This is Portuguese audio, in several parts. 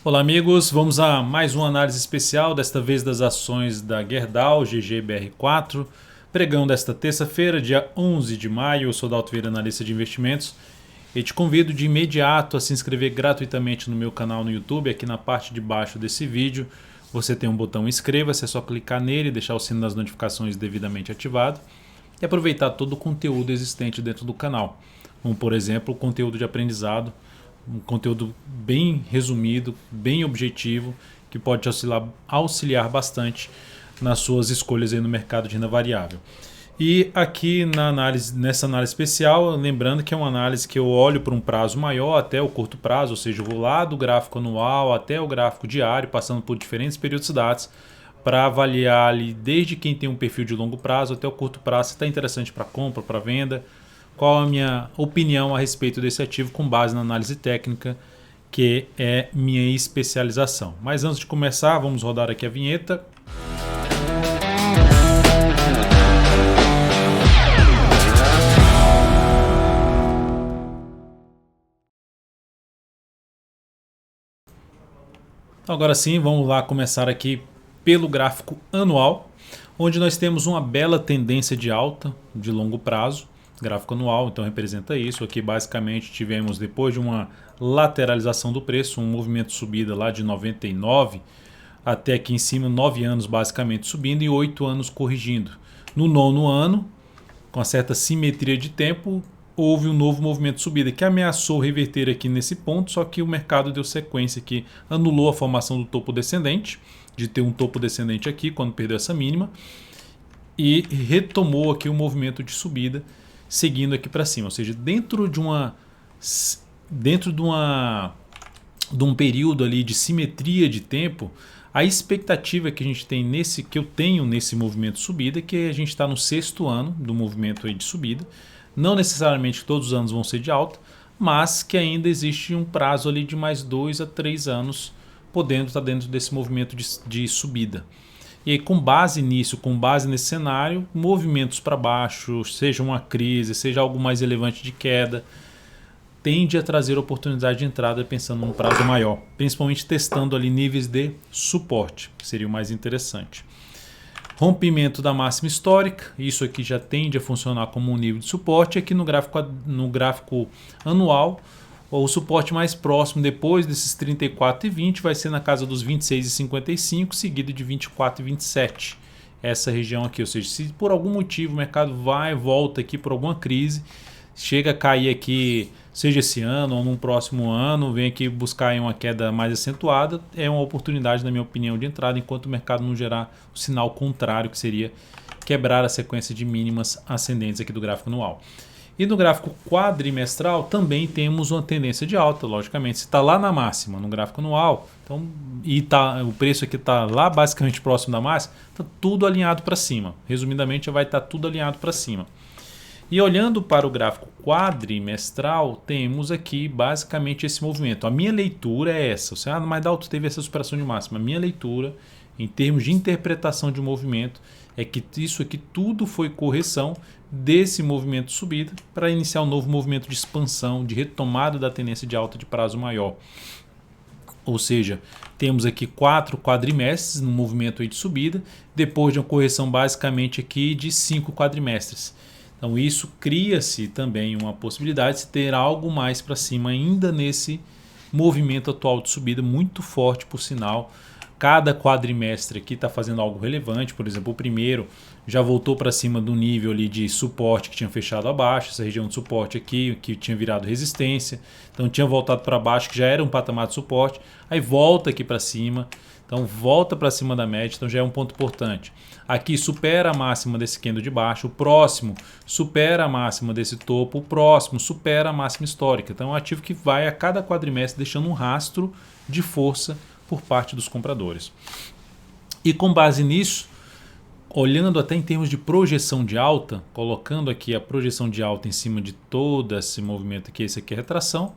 Olá amigos, vamos a mais uma análise especial, desta vez das ações da Gerdau GGBR4, pregão desta terça-feira, dia 11 de maio. Eu sou Dalto Vieira, analista de investimentos, e te convido de imediato a se inscrever gratuitamente no meu canal no YouTube. Aqui na parte de baixo desse vídeo você tem um botão inscreva-se, é só clicar nele e deixar o sino das notificações devidamente ativado e aproveitar todo o conteúdo existente dentro do canal, como por exemplo o conteúdo de aprendizado, um conteúdo bem resumido, bem objetivo, que pode te auxiliar bastante nas suas escolhas aí no mercado de renda variável. E aqui nessa análise especial, lembrando que é uma análise que eu olho por um prazo maior até o curto prazo, ou seja, eu vou lá do gráfico anual até o gráfico diário, passando por diferentes periodicidades, para avaliar ali desde quem tem um perfil de longo prazo até o curto prazo, se está interessante para compra, para venda, qual a minha opinião a respeito desse ativo com base na análise técnica, que é minha especialização. Mas antes de começar, vamos rodar aqui a vinheta. Então, agora sim, vamos lá começar aqui pelo gráfico anual, onde nós temos uma bela tendência de alta de longo prazo. Gráfico anual, então, representa isso. Aqui basicamente tivemos, depois de uma lateralização do preço, um movimento de subida lá de 99 até aqui em cima, 9 anos basicamente subindo e 8 anos corrigindo. No nono ano, com uma certa simetria de tempo, houve um novo movimento de subida que ameaçou reverter aqui nesse ponto, só que o mercado deu sequência aqui, anulou a formação do topo descendente, de ter um topo descendente aqui quando perdeu essa mínima, e retomou aqui o movimento de subida, seguindo aqui para cima, ou seja, dentro de um período ali de simetria de tempo, a expectativa que a gente tem que eu tenho nesse movimento de subida é que a gente está no sexto ano do movimento aí de subida. Não necessariamente todos os anos vão ser de alta, mas que ainda existe um prazo ali de mais 2 a 3 anos podendo estar dentro desse movimento de subida. E aí, com base nisso, com base nesse cenário, movimentos para baixo, seja uma crise, seja algo mais relevante de queda, tende a trazer oportunidade de entrada pensando num prazo maior, principalmente testando ali níveis de suporte, que seria o mais interessante. Rompimento da máxima histórica, isso aqui já tende a funcionar como um nível de suporte. Aqui no gráfico anual, o suporte mais próximo depois desses 34,20 vai ser na casa dos 26,55, seguido de 24,27. Essa região aqui, ou seja, se por algum motivo o mercado vai e volta aqui por alguma crise, chega a cair aqui, seja esse ano ou num próximo ano, vem aqui buscar uma queda mais acentuada, é uma oportunidade, na minha opinião, de entrada, enquanto o mercado não gerar o sinal contrário, que seria quebrar a sequência de mínimas ascendentes aqui do gráfico anual. E no gráfico quadrimestral também temos uma tendência de alta, logicamente. Se está lá na máxima, no gráfico anual, então, o preço aqui está lá basicamente próximo da máxima, está tudo alinhado para cima. Resumidamente, vai estar tudo alinhado para cima. E olhando para o gráfico quadrimestral, temos aqui basicamente esse movimento. A minha leitura é essa. Você, mas Dalton teve essa superação de máxima. A minha leitura, em termos de interpretação de movimento, é que isso aqui tudo foi correção desse movimento de subida para iniciar um novo movimento de expansão, de retomada da tendência de alta de prazo maior. Ou seja, temos aqui 4 quadrimestres no movimento aí de subida, depois de uma correção basicamente aqui de 5 quadrimestres. Então isso cria-se também uma possibilidade de ter algo mais para cima ainda nesse movimento atual de subida, muito forte por sinal. Cada quadrimestre aqui está fazendo algo relevante. Por exemplo, o primeiro já voltou para cima do nível ali de suporte que tinha fechado abaixo, essa região de suporte aqui que tinha virado resistência, então tinha voltado para baixo, que já era um patamar de suporte, aí volta aqui para cima, então volta para cima da média, então já é um ponto importante. Aqui supera a máxima desse candle de baixo, o próximo supera a máxima desse topo, o próximo supera a máxima histórica. Então é um ativo que vai a cada quadrimestre deixando um rastro de força por parte dos compradores. E com base nisso, olhando até em termos de projeção de alta, colocando aqui a projeção de alta em cima de todo esse movimento aqui, esse aqui é retração,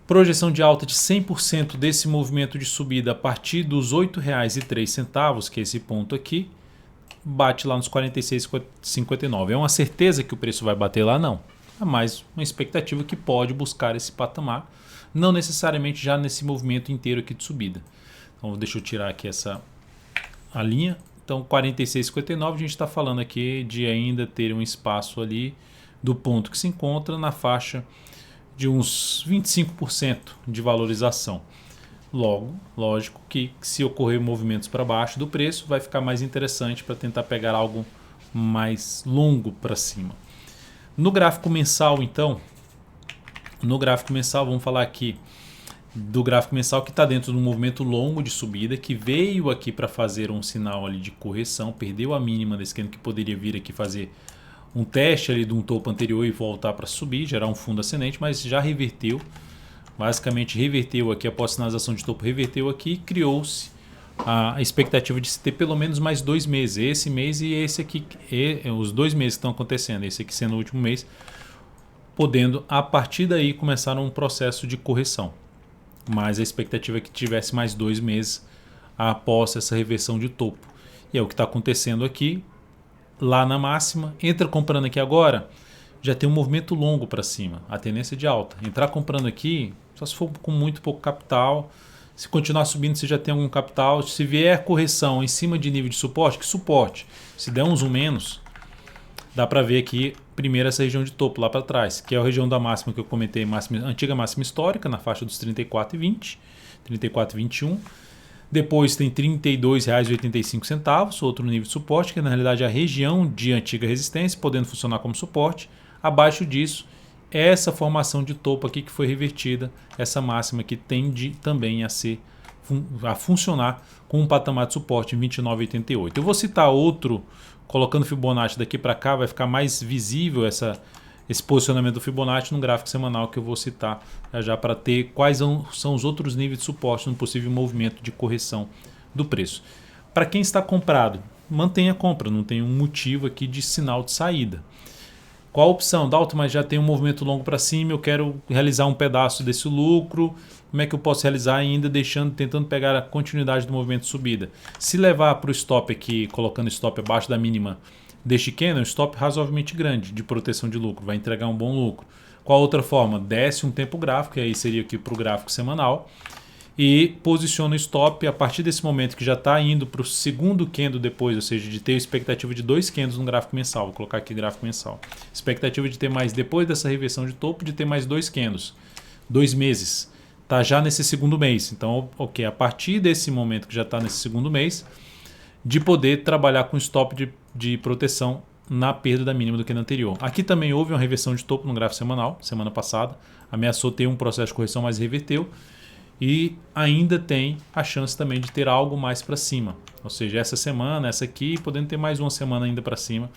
projeção de alta de 100% desse movimento de subida a partir dos R$ 8,03, que é esse ponto aqui, bate lá nos 46,59. É uma certeza que o preço vai bater lá? Não. É mais uma expectativa que pode buscar esse patamar. não necessariamente já nesse movimento inteiro aqui de subida. Então deixa eu tirar aqui a linha. Então 46,59 a gente está falando aqui de ainda ter um espaço ali do ponto que se encontra na faixa de uns 25% de valorização. Logo, lógico que se ocorrer movimentos para baixo do preço, vai ficar mais interessante para tentar pegar algo mais longo para cima. No gráfico mensal, então, vamos falar aqui do gráfico mensal que está dentro de um movimento longo de subida, que veio aqui para fazer um sinal ali de correção, perdeu a mínima desse candle, que poderia vir aqui fazer um teste ali de um topo anterior e voltar para subir, gerar um fundo ascendente, mas já reverteu. Basicamente reverteu aqui após sinalização de topo, reverteu aqui e criou-se a expectativa de se ter pelo menos mais 2 meses. Esse mês e esse aqui, os 2 meses que estão acontecendo, esse aqui sendo o último mês, podendo a partir daí começar um processo de correção. Mas a expectativa é que tivesse mais 2 meses após essa reversão de topo. E é o que está acontecendo aqui, lá na máxima. Entra comprando aqui agora, já tem um movimento longo para cima, a tendência de alta. Entrar comprando aqui, só se for com muito pouco capital. Se continuar subindo, você já tem algum capital. Se vier correção em cima de nível de suporte, que suporte? Se der um zoom menos, dá para ver aqui primeiro essa região de topo lá para trás, que é a região da máxima que eu comentei, antiga máxima histórica, na faixa dos R$ 34,20, R$ 34,21. Depois tem R$ 32,85, outro nível de suporte, que na realidade é a região de antiga resistência, podendo funcionar como suporte. Abaixo disso, essa formação de topo aqui que foi revertida, essa máxima que tende também a funcionar com um patamar de suporte em 29,88. Eu vou citar outro, colocando Fibonacci daqui para cá, vai ficar mais visível esse posicionamento do Fibonacci no gráfico semanal que eu vou citar já para ter quais são os outros níveis de suporte no possível movimento de correção do preço. Para quem está comprado, mantenha a compra, não tem um motivo aqui de sinal de saída. Qual a opção? Dalton, mas já tem um movimento longo para cima, eu quero realizar um pedaço desse lucro, como é que eu posso realizar ainda tentando pegar a continuidade do movimento de subida? Se levar para o stop aqui, colocando stop abaixo da mínima deste candle, um stop razoavelmente grande de proteção de lucro, vai entregar um bom lucro. Qual outra forma? Desce um tempo gráfico, e aí seria aqui para o gráfico semanal, e posiciona o stop a partir desse momento que já está indo para o segundo candle depois, ou seja, de ter expectativa de 2 candles no gráfico mensal. Vou colocar aqui gráfico mensal. Expectativa de ter mais, depois dessa reversão de topo, de ter mais 2 candles. 2 meses. Está já nesse segundo mês. Então, ok, a partir desse momento que já está nesse segundo mês, de poder trabalhar com stop de proteção na perda da mínima do candle anterior. Aqui também houve uma reversão de topo no gráfico semanal, semana passada. Ameaçou ter um processo de correção, mas reverteu. E ainda tem a chance também de ter algo mais para cima. Ou seja, essa semana, essa aqui, podendo ter mais uma semana ainda para cima,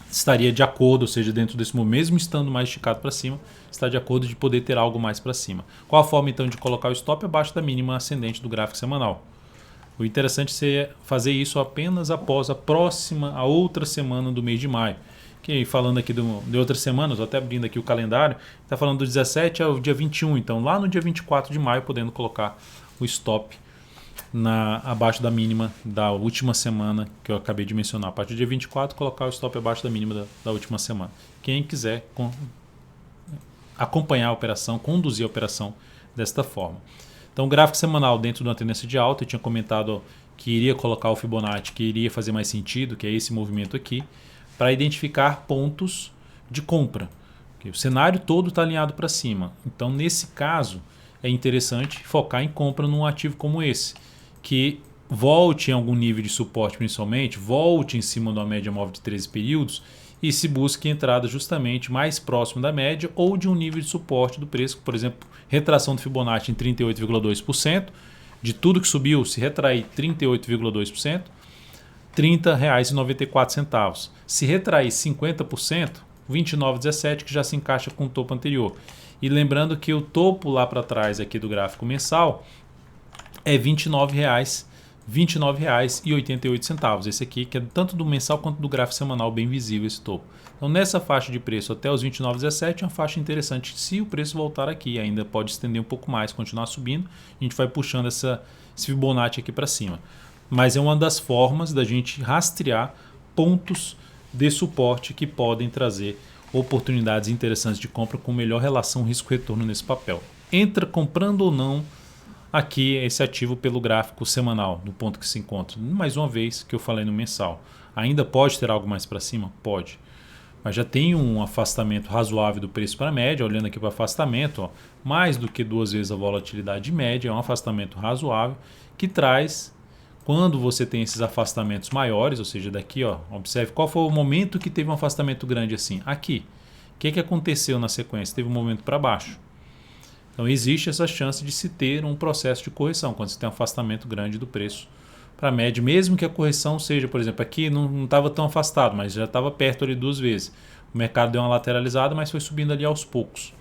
estaria de acordo, ou seja, dentro desse momento, mesmo estando mais esticado para cima, está de acordo de poder ter algo mais para cima. Qual a forma então de colocar o stop? Abaixo da mínima ascendente do gráfico semanal. O interessante é fazer isso apenas após a outra semana do mês de maio. Que falando aqui de outras semanas, estou até abrindo aqui o calendário, está falando do 17 ao dia 21, então lá no dia 24 de maio podendo colocar o stop abaixo da mínima da última semana que eu acabei de mencionar. A partir do dia 24 colocar o stop abaixo da mínima da última semana. Quem quiser acompanhar a operação, conduzir a operação desta forma. Então o gráfico semanal dentro de uma tendência de alta, eu tinha comentado que iria colocar o Fibonacci, que iria fazer mais sentido, que é esse movimento aqui, para identificar pontos de compra. O cenário todo está alinhado para cima. Então, nesse caso, é interessante focar em compra num ativo como esse, que volte em algum nível de suporte principalmente, volte em cima de uma média móvel de 13 períodos e se busque entrada justamente mais próximo da média ou de um nível de suporte do preço, por exemplo, retração do Fibonacci em 38,2%, de tudo que subiu, se retrair 38,2%, R$ 30,94. Se retrair 50%, R$ 29,17, que já se encaixa com o topo anterior. E lembrando que o topo lá para trás aqui do gráfico mensal é R$ 29,88. Esse aqui que é tanto do mensal quanto do gráfico semanal bem visível esse topo. Então nessa faixa de preço até os R$ 29,17 é uma faixa interessante. Se o preço voltar aqui, ainda pode estender um pouco mais, continuar subindo, a gente vai puxando esse Fibonacci aqui para cima. Mas é uma das formas da gente rastrear pontos de suporte que podem trazer oportunidades interessantes de compra com melhor relação risco-retorno nesse papel. entra comprando ou não aqui esse ativo pelo gráfico semanal, no ponto que se encontra. Mais uma vez que eu falei no mensal. Ainda pode ter algo mais para cima? Pode. Mas já tem um afastamento razoável do preço para a média. Olhando aqui para o afastamento, ó, mais do que 2 vezes a volatilidade média, é um afastamento razoável que traz, quando você tem esses afastamentos maiores, ou seja, daqui, ó, observe qual foi o momento que teve um afastamento grande assim. Aqui. O que aconteceu na sequência? Teve um momento para baixo. Então existe essa chance de se ter um processo de correção, quando você tem um afastamento grande do preço para a média, mesmo que a correção seja, por exemplo, aqui não estava tão afastado, mas já estava perto ali 2 vezes. O mercado deu uma lateralizada, mas foi subindo ali aos poucos.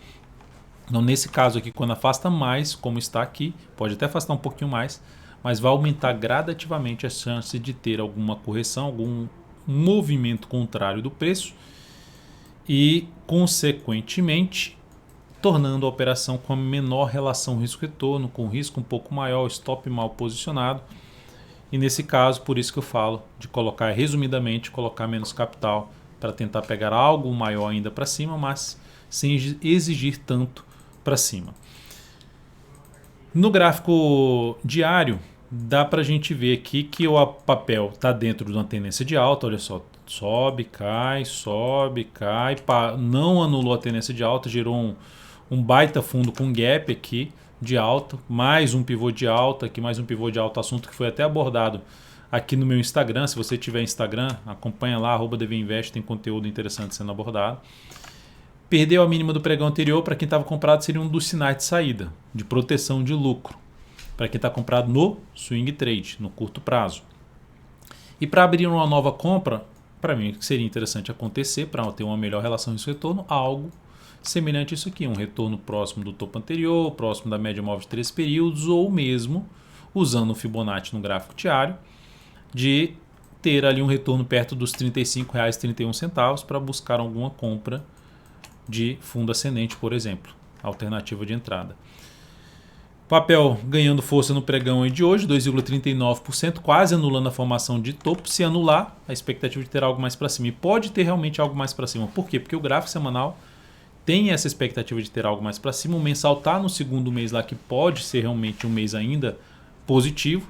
Então nesse caso aqui, quando afasta mais, como está aqui, pode até afastar um pouquinho mais, mas vai aumentar gradativamente a chance de ter alguma correção, algum movimento contrário do preço e, consequentemente, tornando a operação com a menor relação risco-retorno, com risco um pouco maior, stop mal posicionado. E nesse caso, por isso que eu falo de colocar, resumidamente, colocar menos capital para tentar pegar algo maior ainda para cima, mas sem exigir tanto para cima. No gráfico diário, dá para a gente ver aqui que o papel está dentro de uma tendência de alta, olha só, sobe, cai, não anulou a tendência de alta, gerou um baita fundo com gap aqui de alta, mais um pivô de alta, aqui mais um pivô de alta, assunto que foi até abordado aqui no meu Instagram. Se você tiver Instagram, acompanha lá, @dvinvest, tem conteúdo interessante sendo abordado. Perdeu a mínima do pregão anterior, para quem estava comprado seria um dos sinais de saída, de proteção de lucro, para quem está comprado no swing trade, no curto prazo. E para abrir uma nova compra, para mim seria interessante acontecer, para ter uma melhor relação risco-retorno, algo semelhante a isso aqui, um retorno próximo do topo anterior, próximo da média móvel de 3 períodos, ou mesmo, usando o Fibonacci no gráfico diário, de ter ali um retorno perto dos R$ 35,31 para buscar alguma compra de fundo ascendente, por exemplo, alternativa de entrada. Papel ganhando força no pregão de hoje, 2,39%, quase anulando a formação de topo. Se anular, a expectativa de ter algo mais para cima. E pode ter realmente algo mais para cima. Por quê? Porque o gráfico semanal tem essa expectativa de ter algo mais para cima. O mensal está no segundo mês lá, que pode ser realmente um mês ainda positivo.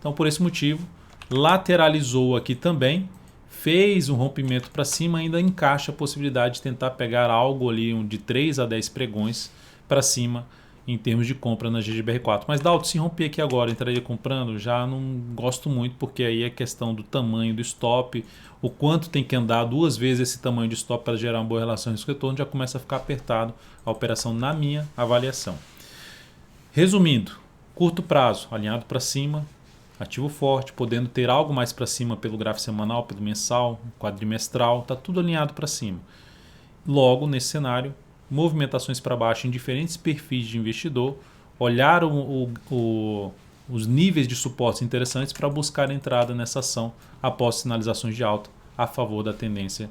Então, por esse motivo, lateralizou aqui também, fez um rompimento para cima, ainda encaixa a possibilidade de tentar pegar algo ali de 3 a 10 pregões para cima em termos de compra na GGBR4. Mas Dalton, se romper aqui agora, entraria comprando? Já não gosto muito, porque aí é questão do tamanho do stop, o quanto tem que andar 2 vezes esse tamanho de stop para gerar uma boa relação risco-retorno, já começa a ficar apertado a operação na minha avaliação. Resumindo, curto prazo, alinhado para cima, ativo forte, podendo ter algo mais para cima pelo gráfico semanal, pelo mensal, quadrimestral, está tudo alinhado para cima. Logo, nesse cenário, movimentações para baixo em diferentes perfis de investidor, olhar os níveis de suporte interessantes para buscar entrada nessa ação após sinalizações de alta a favor da tendência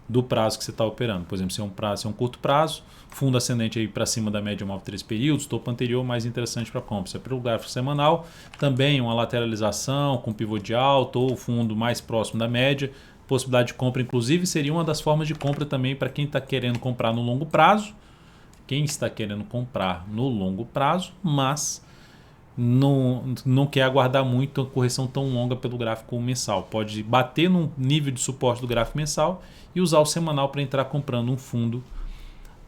do prazo que você está operando. Por exemplo, se é um curto prazo, fundo ascendente aí para cima da média móvel 3 períodos, topo anterior mais interessante para compra. Se é pelo gráfico semanal, também uma lateralização com pivô de alta ou fundo mais próximo da média, possibilidade de compra, inclusive, seria uma das formas de compra também para quem está querendo comprar no longo prazo. Quem está querendo comprar no longo prazo, mas não quer aguardar muito a correção tão longa pelo gráfico mensal. Pode bater no nível de suporte do gráfico mensal e usar o semanal para entrar comprando um fundo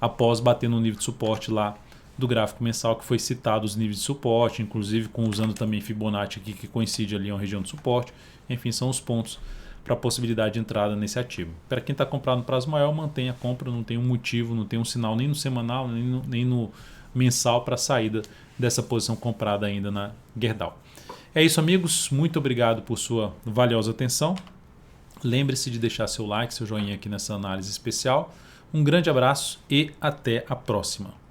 após bater no nível de suporte lá do gráfico mensal, que foi citado os níveis de suporte, inclusive usando também Fibonacci aqui, que coincide ali uma região de suporte. Enfim, são os pontos para a possibilidade de entrada nesse ativo. Para quem está comprando no prazo maior, mantenha a compra, não tem um motivo, não tem um sinal nem no semanal, nem no mensal para a saída dessa posição comprada ainda na Gerdau. É isso, amigos. Muito obrigado por sua valiosa atenção. Lembre-se de deixar seu like, seu joinha aqui nessa análise especial. Um grande abraço e até a próxima.